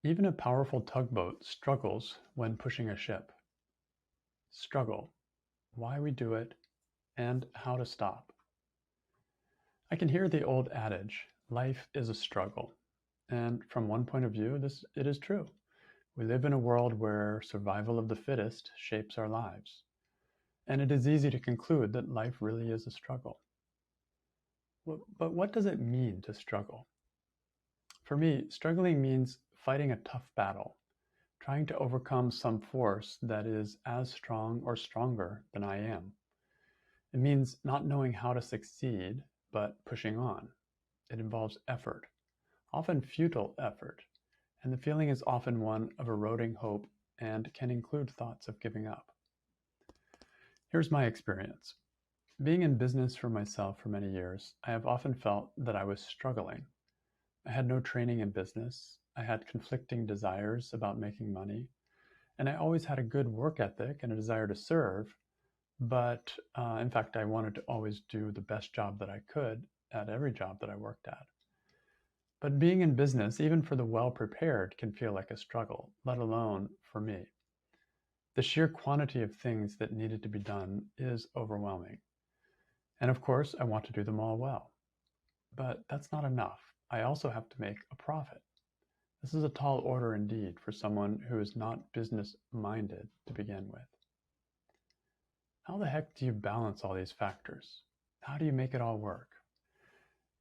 Even a powerful tugboat struggles when pushing a ship. Struggle, why we do it, and how to stop. I can hear the old adage, life is a struggle. And from one point of view, it is true. We live in a world where survival of the fittest shapes our lives. And it is easy to conclude that life really is a struggle. But what does it mean to struggle? For me, struggling means fighting a tough battle, trying to overcome some force that is as strong or stronger than I am. It means not knowing how to succeed, but pushing on. It involves effort, often futile effort, and the feeling is often one of eroding hope and can include thoughts of giving up. Here's my experience. Being in business for myself for many years, I have often felt that I was struggling. I had no training in business. I had conflicting desires about making money, and I always had a good work ethic and a desire to serve, but in fact, I wanted to always do the best job that I could at every job that I worked at. But being in business, even for the well-prepared, can feel like a struggle, let alone for me. The sheer quantity of things that needed to be done is overwhelming. And of course, I want to do them all well. But that's not enough. I also have to make a profit. This is a tall order indeed for someone who is not business-minded to begin with. How the heck do you balance all these factors? How do you make it all work?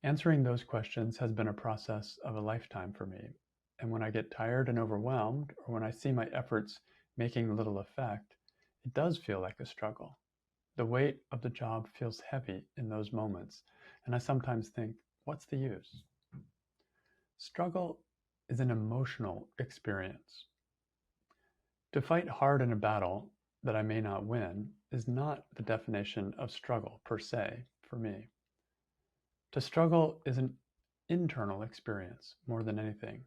Answering those questions has been a process of a lifetime for me. And when I get tired and overwhelmed, or when I see my efforts making little effect, it does feel like a struggle. The weight of the job feels heavy in those moments, and I sometimes think, what's the use? Struggle is an emotional experience. To fight hard in a battle that I may not win is not the definition of struggle per se for me. To struggle is an internal experience more than anything.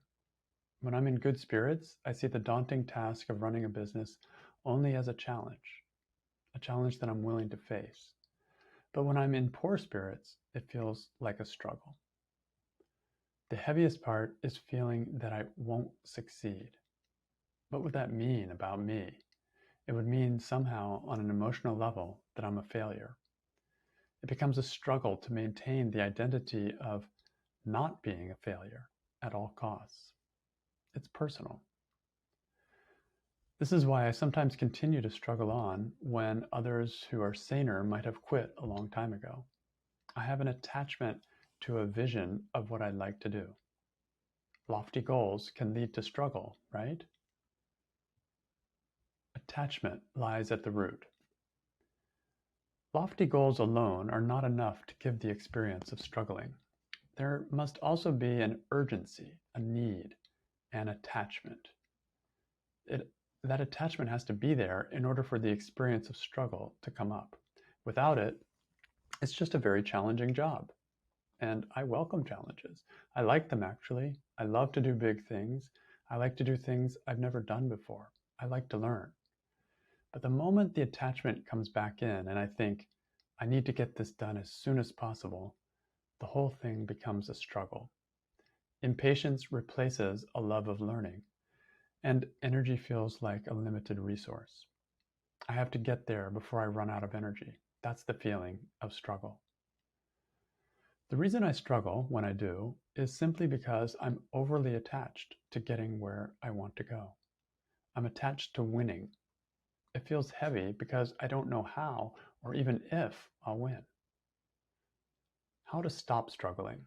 When I'm in good spirits, I see the daunting task of running a business only as a challenge that I'm willing to face. But when I'm in poor spirits, it feels like a struggle. The heaviest part is feeling that I won't succeed. What would that mean about me? It would mean somehow on an emotional level that I'm a failure. It becomes a struggle to maintain the identity of not being a failure at all costs. It's personal. This is why I sometimes continue to struggle on when others who are saner might have quit a long time ago. I have an attachment to a vision of what I'd like to do. Lofty goals can lead to struggle, right? Attachment lies at the root. Lofty goals alone are not enough to give the experience of struggling. There must also be an urgency, a need, an attachment. That attachment has to be there in order for the experience of struggle to come up. Without it, it's just a very challenging job. And I welcome challenges. I like them actually. I love to do big things. I like to do things I've never done before. I like to learn. But the moment the attachment comes back in and I think, I need to get this done as soon as possible, the whole thing becomes a struggle. Impatience replaces a love of learning, and energy feels like a limited resource. I have to get there before I run out of energy. That's the feeling of struggle. The reason I struggle when I do is simply because I'm overly attached to getting where I want to go. I'm attached to winning. It feels heavy because I don't know how or even if I'll win. How to stop struggling?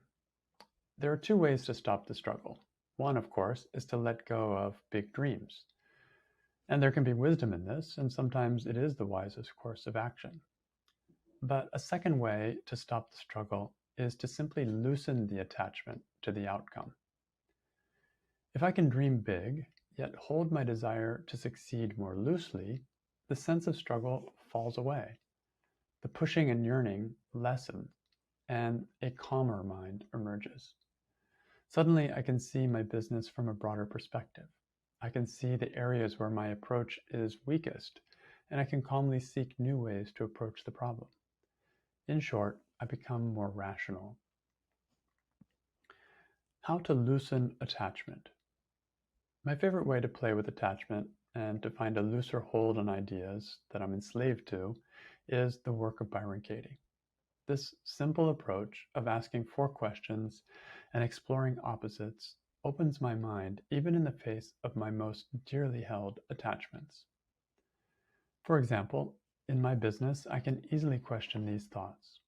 There are two ways to stop the struggle. One, of course, is to let go of big dreams. And there can be wisdom in this, and sometimes it is the wisest course of action. But a second way to stop the struggle is to simply loosen the attachment to the outcome. If I can dream big, yet hold my desire to succeed more loosely, the sense of struggle falls away. The pushing and yearning lessen, and a calmer mind emerges. Suddenly, I can see my business from a broader perspective. I can see the areas where my approach is weakest, and I can calmly seek new ways to approach the problem. In short, I become more rational. How to loosen attachment? My favorite way to play with attachment and to find a looser hold on ideas that I'm enslaved to is the work of Byron Katie. This simple approach of asking 4 questions and exploring opposites opens my mind even in the face of my most dearly held attachments. For example, in my business, I can easily question these thoughts.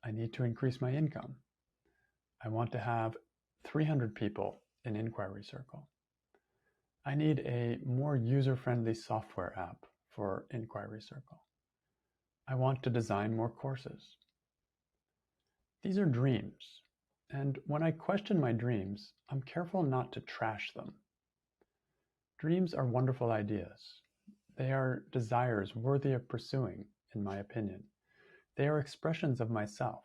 I need to increase my income. I want to have 300 people in Inquiry Circle. I need a more user-friendly software app for Inquiry Circle. I want to design more courses. These are dreams, and when I question my dreams, I'm careful not to trash them. Dreams are wonderful ideas. They are desires worthy of pursuing, in my opinion. They are expressions of myself.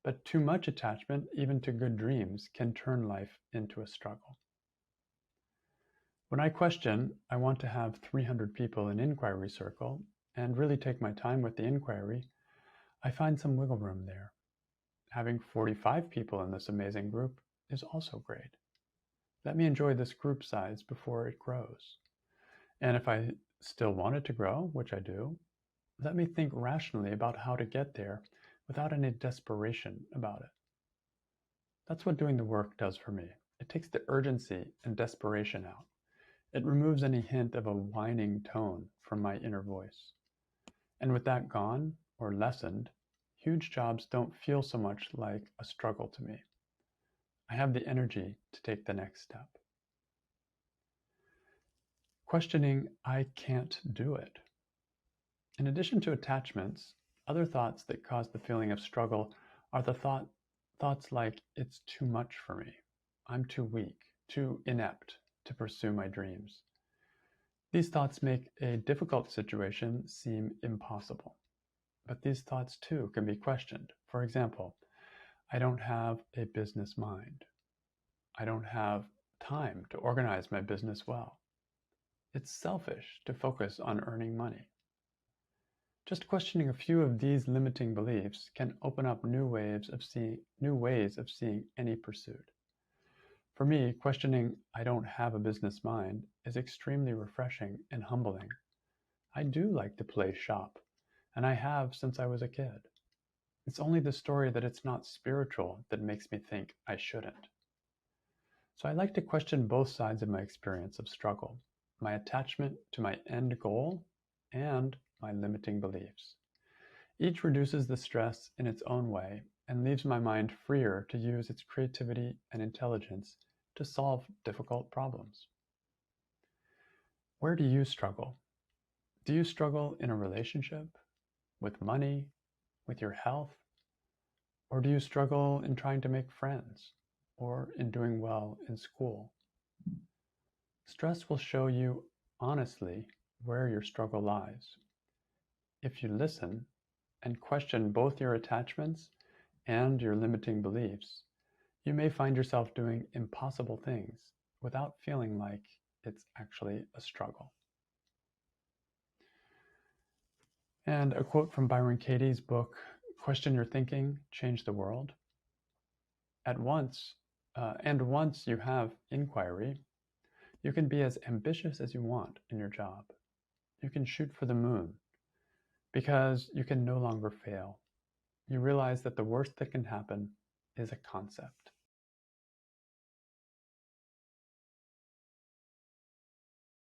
But too much attachment, even to good dreams, can turn life into a struggle. When I question, I want to have 300 people in Inquiry Circle and really take my time with the inquiry, I find some wiggle room there. Having 45 people in this amazing group is also great. Let me enjoy this group size before it grows. And if I still want it to grow, which I do, let me think rationally about how to get there without any desperation about it. That's what doing the work does for me. It takes the urgency and desperation out. It removes any hint of a whining tone from my inner voice. And with that gone or lessened, huge jobs don't feel so much like a struggle to me. I have the energy to take the next step. Questioning, I can't do it. In addition to attachments, other thoughts that cause the feeling of struggle are the thoughts like, it's too much for me. I'm too weak, too inept to pursue my dreams. These thoughts make a difficult situation seem impossible. But these thoughts too can be questioned. For example, I don't have a business mind. I don't have time to organize my business well. It's selfish to focus on earning money. Just questioning a few of these limiting beliefs can open up new ways of seeing any pursuit. For me, questioning I don't have a business mind is extremely refreshing and humbling. I do like to play shop, and I have since I was a kid. It's only the story that it's not spiritual that makes me think I shouldn't. So I like to question both sides of my experience of struggle, my attachment to my end goal and my limiting beliefs. Each reduces the stress in its own way and leaves my mind freer to use its creativity and intelligence to solve difficult problems. Where do you struggle? Do you struggle in a relationship, with money, with your health? Or do you struggle in trying to make friends, or in doing well in school? Stress will show you honestly where your struggle lies. If you listen and question both your attachments and your limiting beliefs, you may find yourself doing impossible things without feeling like it's actually a struggle. And a quote from Byron Katie's book, Question Your Thinking, Change the World. Once you have inquiry, you can be as ambitious as you want in your job. You can shoot for the moon because you can no longer fail. You realize that the worst that can happen is a concept.